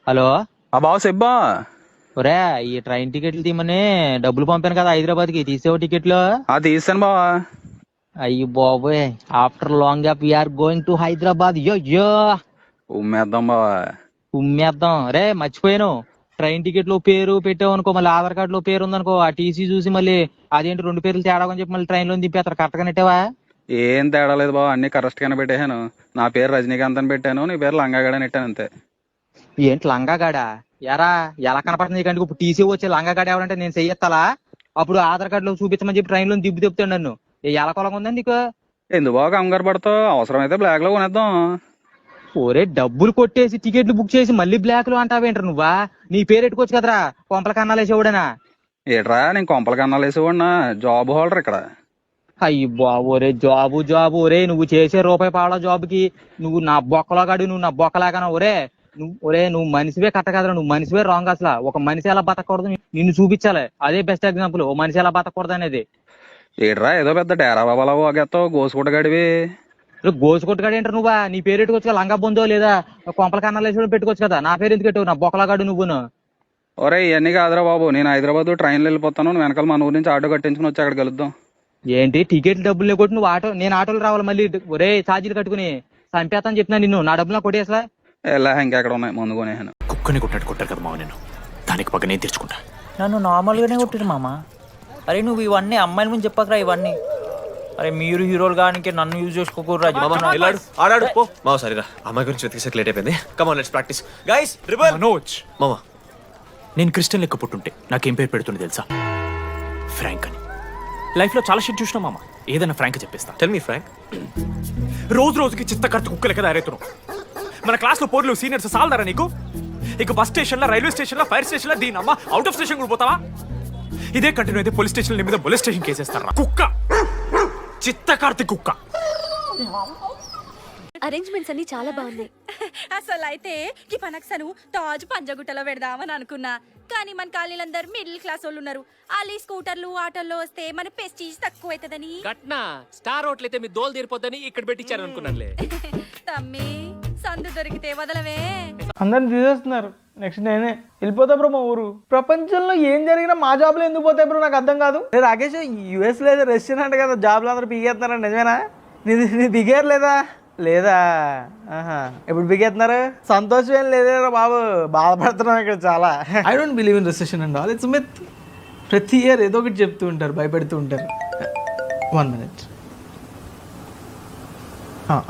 Hello. బావ సెబ్బా. ఒరే, ఈ ట్రైన్ టికెట్లు తీమని డబ్బులు పంపాను కదా హైదరాబాద్ కి, తీసేవు టికెట్లు? తీసాను బావా. అయ్యి బాబోయ్, after long gap we are going to Hyderabad. Yo yo, ఉమ్మేద్దాం బావా. ఉమ్మేద్దాం. రే మర్చిపోయాను, ట్రైన్ టికెట్ లో పేరు పెట్టావు అనుకో, మళ్ళీ ఆధార్ కార్డు లో పేరు ఉందనుకో, ఆ టీసీ చూసి మళ్ళీ అదేంటి రెండు పేర్లు తేడా అని చెప్పి మళ్ళీ ట్రైన్ లో దింపేస్తారు. కరెక్ట్ గా నెట్టావా? ఏం తేడా లేదు బావ, అన్ని కరెక్ట్ గానే పెట్టాను. నా పేరు రజనీకాంత్ అని పెట్టాను, నీ పేరు లంగాగడ నెట్టాను అంతే. ఏంటి లంగాగాడా? ఎరా ఎలా కనపడుతుంది నీకంటే? ఇప్పుడు టీసీ వచ్చి లంగాగాడ ఎవరంటే నేను చెయ్యెత్తాలా? అప్పుడు ఆధార్ కార్డు లో చూపించమని చెప్పి ట్రైన్ లో దింపి తిప్పుతాడు నన్ను. ఎలా కొలంగా ఉందండి నీకు? ఎందుకు బావ కంగారు పడతావు, అవసరమైతే బ్లాక్ లో కొనేద్దాం. ఒరే, డబ్బులు కొట్టేసి టికెట్లు బుక్ చేసి మళ్ళీ బ్లాక్ లో అంటావేంటారు నువ్వా? నీ పేరు ఎట్టుకోవచ్చు కదరా, కొంపల కన్నాలేసేవాడనా? ఏట్రా, నేను కొంపల కన్నాలు వేసేవాడినా, జాబ్ హోల్డర్ ఇక్కడ. అయ్యి బాబు, ఒరే జాబు జాబు, ఒరే నువ్వు చేసే రూపాయి పావలా జాబుకి నువ్వు నా బొక్కలో గాడు, నువ్వు నా బొక్కలాగానా? నువ్వు మనిషివే కట్ట కదరా, నువ్వు మనిషివే రాంగ్. అసలు ఒక మనిషి ఎలా బతకూడదు నిన్ను చూపించాలి, అదే బెస్ట్ ఎగ్జాంపుల్ ఓ మనిషి ఎలా బతకూడదు అనేది. ఏట్రా, ఏదో పెద్ద డేరా బాబాలా పోగేస్తావు, గోసుకుంట గడివి. గోసుకొట్టుగాడు ఏంటారు నువ్వా? నీ పేరు పెట్టుకోవచ్చు కదా, లంగా బొందో లేదా కొంపల కన్నాలు వేసి పెట్టుకోవచ్చు కదా. నా పేరు ఎందుకు పెట్టావు, నా బొక్కలాగాడు నువ్వును? ఒరే ఇవన్నీ కాదురా బాబు, నేను హైదరాబాద్ ట్రైన్లో వెళ్ళిపోతాను, నువ్వు వెనకాల మన ఊరి నుంచి ఆటో కట్టించుకుని వచ్చి అక్కడ కలుద్దాం. ఏంటి టికెట్లు డబ్బులు లేకొట్టి నువ్వు నేను ఆటోలు రావాలి మళ్ళీ? ఒరే ఛార్జీలు కట్టుకుని చంపేస్తాను చెప్తున్నా నిన్ను, నా డబ్బులు నాకు కొట్టేసలా? ఎలా ఇంకెక్కడ ఉన్నాయి ముందు కొనేసాను. కుక్కని కొట్టాడు కొట్టారు కదా మావ, నేను దానికి పక్క నేను తెచ్చుకుంటా. నన్ను నార్మల్గానే కొట్టిరు మామ. అరే నువ్వు ఇవన్నీ అమ్మాయిల ముందు చెప్పకరా ఇవన్నీ. అరే మీరు హీరోలు కానీ నన్ను యూజ్ చేసుకోకూడరా. మామ సరిరా, అమ్మాయి గురించి వెతికేసరికి లేట్ అయిపోయింది. Come on let's practice guys. Manoj మామ, నేను క్రిస్టియన్ లెక్క పుట్టుంటే నాకేం పేరు పెడుతుంది తెలుసా? ఫ్రాంక్ అని. లైఫ్లో చాలా షిట్ చూసినా మామ, ఏదైనా ఫ్రాంక్ చెప్పేస్తా. Tell me frank. రోజు రోజుకి చిత్తకర్త కుక్క లెక్క తయారవుతున్నావు. మన క్లాస్లో పోర్లు సీనియర్స్ సాల్దారా నీకు? ఇక బస్ స్టేషన్లో, రైల్వే స్టేషన్లో, ఫైర్ స్టేషన్లో, దీని అమ్మ అవుట్ ఆఫ్ స్టేషన్ కూడా పోతావా? ఇదే కంటిన్యూ అయితే పోలీస్ స్టేషన్ మీద పోలీస్ స్టేషన్ కేసేస్తారా? కుక్క, చిత్తకార్తి కుక్క. అరేంజ్మెంట్స్ అన్ని చాలా బాగున్నాయి. అసలు అయితే ఈ పనక్సను తాజ్ పంజగుట్టలో పెడదామని అనుకున్నా, కానీ మన కాలనీలందరూ మిడిల్ క్లాస్ వాళ్ళు ఉన్నారు. వాళ్ళు స్కూటర్లు ఆటోల్లో వస్తే మన ప్రెస్టీజ్ తక్కువ అవుతుందని కట్నా స్టార్ హోటల్ అయితే మీ దోలు తీరిపోద్దని ఇక్కడ పెట్టించారు అనుకున్నానులే. తమ్మి సందు దొరికితే వదలవే. అందరిని తీసేస్తున్నారు, నెక్స్ట్ నేనే వెళ్ళిపోతా బ్రో మా ఊరు. ప్రపంచంలో ఏం జరిగినా మా జాబ్లో ఎందుకు పోతాయి బ్రో, నాకు అర్థం కాదు. రాకేష్, యూఎస్ లో రష్యన్ అంటే కదా జాబ్లు అందరూ బిగేస్తున్నారా, నిజమేనా? నీ బిగేరు లేదా? లేదా? ఎప్పుడు బిగేస్తున్నారు? సంతోషం ఏం లేదేరా బాబు, బాధపడుతున్నాం ఇక్కడ చాలా. I don't believe in recession and all, it's myth. ప్రతి ఇయర్ ఏదో ఒకటి చెప్తూ ఉంటారు, భయపెడుతూ ఉంటారు. 1 minute.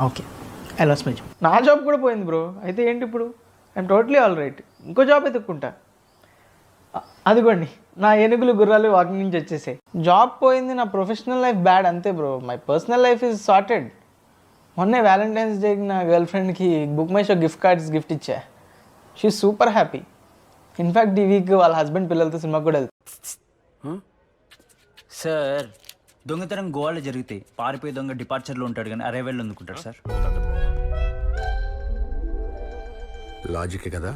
Okay, I lost my job. నా జాబ్ కూడా పోయింది బ్రో. అయితే ఏంటి ఇప్పుడు? I'm totally all right. ఇంకో జాబ్ ఎత్తుక్కుంటా. అదిగోండి నా ఏనుగులు గుర్రాలు వాకింగ్ నుంచి వచ్చేసాయి. జాబ్ పోయింది, నా ప్రొఫెషనల్ లైఫ్ బ్యాడ్ అంతే bro. My personal life is sorted. మొన్నే వ్యాలంటైన్స్ డేకి నా గర్ల్ ఫ్రెండ్కి book my show gift cards gift ఇచ్చా. She super happy. ఇన్ఫ్యాక్ట్ ఈ వీక్ వాళ్ళ హస్బెండ్ పిల్లలతో సినిమాకి కూడా వెళ్తాను. సార్, దొంగతనం గోవాలో జరిగితే పారిపోయే దొంగ డిపార్చర్లో ఉంటాడు కానీ అరైవల్లో అందుకుంటాడు సార్. లాజికే కదా.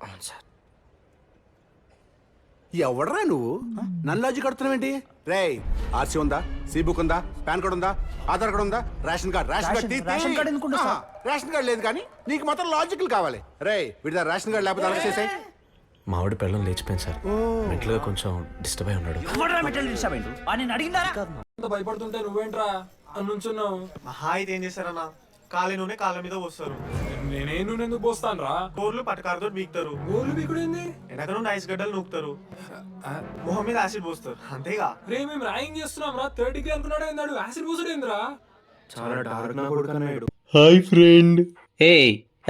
అవును సార్. ఎవడరా నువ్వు నన్ను లాజిక్ కడుతున్నావేంటి? రే, ఆర్సీ ఉందా, సి బుక్ ఉందా, పాన్ కార్డ్ ఉందా, ఆధార్ కార్డ్ ఉందా, రేషన్ కార్డ్ రేషన్ కార్డ్ ఎందుకు ఉండదు సార్? రేషన్ కార్డ్ లేదు కానీ నీకు మాత్రం లాజిక్లు కావాలి. రే, వీడి రేషన్ కార్డ్ లేకపోతే అరెస్ట్ చేసాయి. మావిడి పిల్లలు లేచిపోయింది సార్, మెట్లుగా కొంచెం డిస్టర్బ్ అయి ఉన్నాడు. భయపడుతుంటే నువ్వేంట్రా అనుంచున్నావు? మహా అయితే ఏం చేస్తారన్నా, కాలి నూనె కాళ్ళ మీద పోస్తారు. నేనే నూనె ఎందుకు పోస్తాను రా? గోర్లు పట్టకారుతో బీక్తారు. గోర్లు బీకుడేంది? వెనక నుండి ఐస్ గడ్డలు నూకుతారు, మొహం మీద యాసిడ్ పోస్తారు, అంతేగా. రే, మేము ర్యాగింగ్ చేస్తున్నాం రా. 3rd డిగ్రీ అనుకున్నాడు ఏందాడు, యాసిడ్ పోసుడేంద్రా? చాలా డార్క్ నా కొడుకున్నాడు. Hi friend.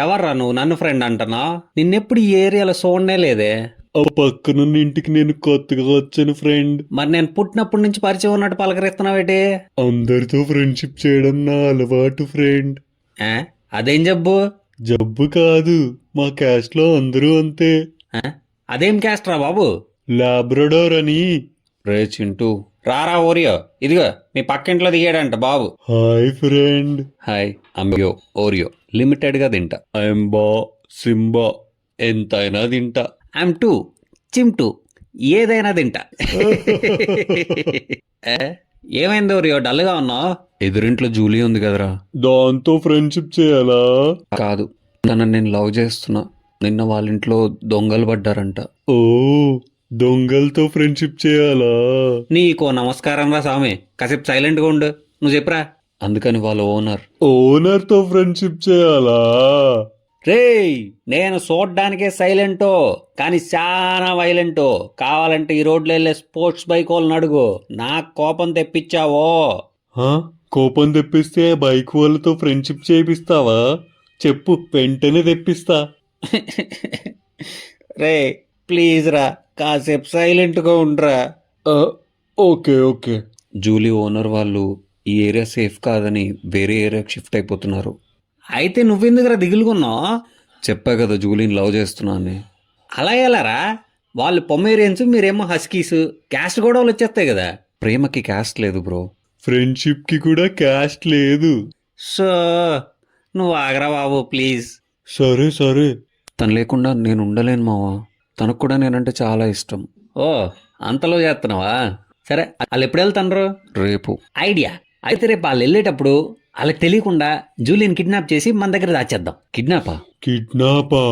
ఎవర్రా నువ్వు నన్ను ఫ్రెండ్ అంటనా? నిన్నెప్పుడు ఈ ఏరియాలో చూడనే లేదే. ఆ పక్కనున్న ఇంటికి నేను కొత్తగా వచ్చాను ఫ్రెండ్. మరి నేను పుట్టినప్పటి నుంచి పరిచయం ఉన్నట్టు పలకరిస్తున్నావేటి? అందరితో ఫ్రెండ్షిప్ చేయడం నా అలవాటు ఫ్రెండ్. అదేం జబ్బు? జబ్బు కాదు, మా క్యాస్ట్ లో అందరూ అంతే. అదేం క్యాస్ట్ రా బాబు? లాబ్రడోర్ అని. రే చింటూ, రారా ఓరియో, ఇదిగో మీ పక్కింట్లో దిగాడంట బాబు. Hi friend. హాయ్, అంబ్యో ఓరియో లిమిటెడ్ గా తింటా. ఐఎమ్ బా సింబా, ఎంతైనా తింటా. ఐఎమ్ టూ చింటూ, ఏదైనా తింటా. ఏమైంది ఓరియో డల్గా ఉన్నావు? ఎదురింట్లో జూలీ ఉంది కదరా, దాంతో ఫ్రెండ్షిప్ చేయాలా? కాదు, తనని నేను లవ్ చేస్తున్నా. నిన్న వాళ్ళ ఇంట్లో దొంగలు పడ్డారంట. ఓ, దొంగలతో ఫ్రెండ్షిప్ చేయాలా? నీకో నమస్కారం రా స్వామి, కాసేపు సైలెంట్ గా ఉండు. నువ్వు చెప్పరా. అందుకని వాళ్ళ ఓనర్ తో ఫ్రెండ్షిప్ చేయాలా? రేయ్, నేను చూడ్డానికే సైలెంటో కానీ చాలా వైలెంటో. కావాలంటే ఈ రోడ్లో వెళ్ళే స్పోర్ట్స్ బైక్ వాళ్ళని అడుగు. నాకు కోపం తెప్పించావో. కోపం తెప్పిస్తే బైక్ వాళ్ళతో ఫ్రెండ్షిప్ చేపిస్తావా? చెప్పు, వెంటనే తెప్పిస్తా. రే ప్లీజ్ రా, కాసేపు సైలెంట్గా ఉండరా. ఓకే. జూలీ ఓనర్ వాళ్ళు ఈ ఏరియా సేఫ్ కాదని వేరే ఏరియాకి షిఫ్ట్ అయిపోతున్నారు. అయితే నువ్వెందుకురా దిగులుకున్నావు? చెప్పా కదా జూలీని లవ్ చేస్తున్నా అని. అలా ఎలారా? వాళ్ళు పొమేరియన్స్, మీరేమో హస్కీస్. క్యాస్ట్ గొడవలు వచ్చేస్తాయి కదా. ప్రేమకి క్యాస్ట్ లేదు బ్రో, ఫ్రెండ్షిప్కి కూడా క్యాస్ట్ లేదు. సో నువ్వు ఆగరా బాబు ప్లీజ్. సరే, తను లేకుండా నేను ఉండలేను మావా. తనకు కూడా నేనంటే చాలా ఇష్టం. ఓ, అంతలో చేస్తున్నావా? సరే, వాళ్ళు ఎప్పుడు వెళ్తాండ్రు? రేపు. ఐడియా. అయితే రేపు వాళ్ళు వెళ్ళేటప్పుడు వాళ్ళకి తెలియకుండా జూలీని కిడ్నాప్ చేసి మన దగ్గర దాచేద్దాం. కిడ్నాపా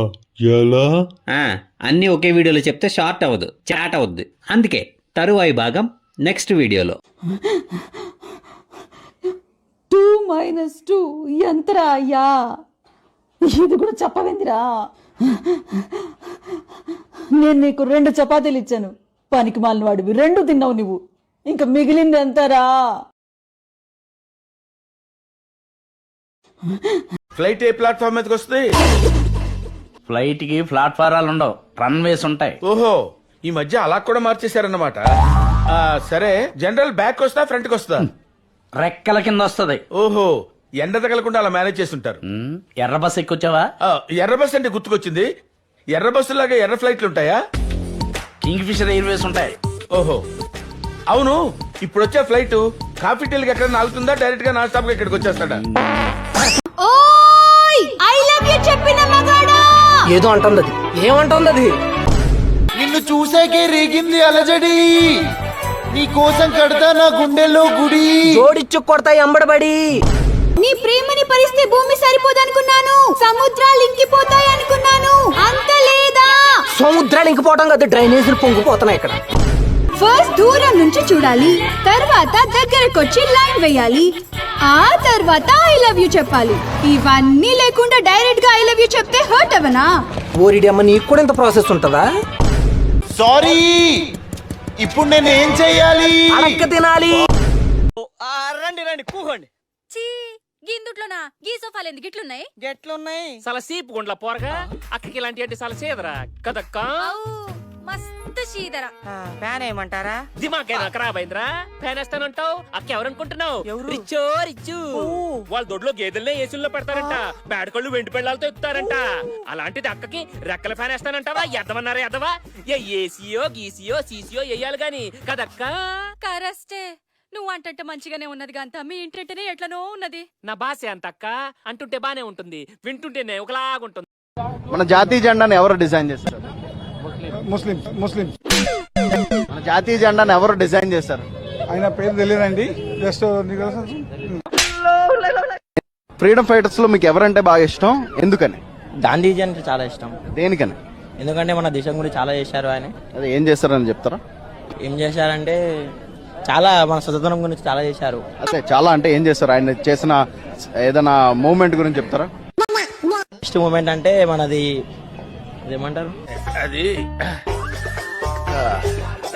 ఎలా? అన్నీ ఒకే వీడియోలో చెప్తే షార్ట్ అవ్వదు, చాట్ అవుద్ది. అందుకే తరువాయి భాగం నెక్స్ట్ వీడియోలో. 2 - 2 ఎంతరా అయ్యా? ఇది కూడా చెప్పవేందిరా? నేను నీకు 2 చపాతీలు ఇచ్చాను, పనికి మాలిన వాడివి 2 తిన్నావు నువ్వు. ఇంకా మిగిలింది ఎంతరా? ఫ్లైట్ ఏ ప్లాట్ఫామ్ మీదకి వస్తుంది? ఫ్లైట్ కి ప్లాట్ఫారాలు ఉండవు, రన్వేస్ ఉంటాయి. ఓహో, ఈ మధ్య అలా కూడా మార్చేశారన్నమాట. సరే, జనరల్ బ్యాక్ వస్తా ఫ్రంట్ కి వస్తా? రెక్కల కింద వస్తుంది. ఓహో, ఎండ తగలకుండా అలా మేనేజ్ చేస్తుంటారు. ఎర్ర బస్ ఎక్కొచ్చావా? ఎర్ర బస్ అంటే గుర్తుకొచ్చింది. ఎర్ర బస్సు లాగా ఎర్ర ఫ్లైట్లు ఉంటాయా? కింగ్ ఫిషర్ ఎయిర్వేస్ ఉంటాయి. ఓహో, అవును. ఇప్పుడు వచ్చే ఫ్లైట్ కాఫీ టీల్ ఎక్కడ ఆగుతుందా, డైరెక్ట్ గా నాన్ స్టాప్ గా ఇక్కడికి వచ్చేస్తాడా? ఏదో అంటుంది. ఏమంటుంది? నిన్ను చూసాకే రేగింది అలజడి, నీ కోసం కడతా నా గుండెల్లో గుడి. జోడిచ్చు కొడతాయి అంబడబడి. నీ ప్రేమని పరిస్తే భూమి సరిపోదనుకున్నాను, సముద్రాలు ఇంకిపోతాయి అనుకున్నాను. అంత లేదా? సముద్రాలు ఇంకిపోవడం కదా, డ్రైనేజీలు పొంగిపోతున్నాయి ఇక్కడ. ఫస్ట్ దూరం నుంచి చూడాలి, తర్వాత దగ్గరకొచ్చి లైన్ వేయాలి, ఆ తర్వాత ఐ లవ్ యూ చెప్పాలి. ఇవన్నీ లేకుండా డైరెక్ట్ గా ఐ లవ్ యూ చెప్తే హర్ట్ అవనా? ఓరిడి అమ్మ, నీకు కూడా ఇంత ప్రాసెస్ ఉంటుందా? సారీ, ఇప్పుడు నేను ఏం చెయ్యాలి? అడక్క తినాలి. రండి కూకోండి. చీ, గిందుట్లోనా? గీ సోఫాలు ఎందుకు గిట్లున్నాయి? గెట్లున్నాయి. చాలా సీపు గుండ్ల పోరగా అక్కకి ఇలాంటి అంటే చాలా సేదరా కదక్కా. మస్తు చీదరా. ఫ్యాన్ ఏమంటారా? దిమాకైనా ఖరాబ్ అయిందిరా. ఫ్యాన్ వేస్తానంటావు, అక్క ఎవరనుకుంటున్నావు? రిచ్చు. వాళ్ళ దొడ్లో గేదెల్నే ఏసుల్లో పెడతారంట, బేడకళ్ళు వెండి పెళ్ళాలతో ఎక్కుతారంట. అలాంటిది అక్కకి రెక్కల ఫ్యాన్ వేస్తానంటావా? ఎద్దమన్నారా ఎద్దవా? ఏసీయో గీసీయో సీసీయో వేయాలి గాని కదక్కా. కరెస్టే, నువ్వు అంటంటే మంచిగానే ఉన్నది గంత, మీ ఇంటంటేనే ఎట్లనో ఉన్నది. నా భాష అంత అక్క అంటుంటే బానే ఉంటుంది, వింటుంటేనే ఒకలాగుంటుంది. మన జాతీయ జెండాను ఎవరు డిజైన్ చేస్తారు? ముస్లిం. మన జాతీయ జెండాను ఎవరు డిజైన్ చేస్తారు? ఆయన పేరు తెలియదండి. జస్ట్ ఫ్రీడమ్ ఫైటర్స్ లో మీకు ఎవరంటే బాగా ఇష్టం, ఎందుకని? గాంధీజీ అంటే చాలా ఇష్టం. దేనికని? ఎందుకంటే మన దేశం గురించి చాలా చేశారు ఆయన. అదే, ఏం చేస్తారని చెప్తారా? ఏం చేశారంటే చాలా మన స్వతంత్రం గురించి చాలా చేశారు. అదే, చాలా అంటే ఏం చేస్తారు? ఆయన చేసిన ఏదైనా మూమెంట్ గురించి చెప్తారా? నెక్స్ట్ మూమెంట్ అంటే మనది ఏమంటారు, అది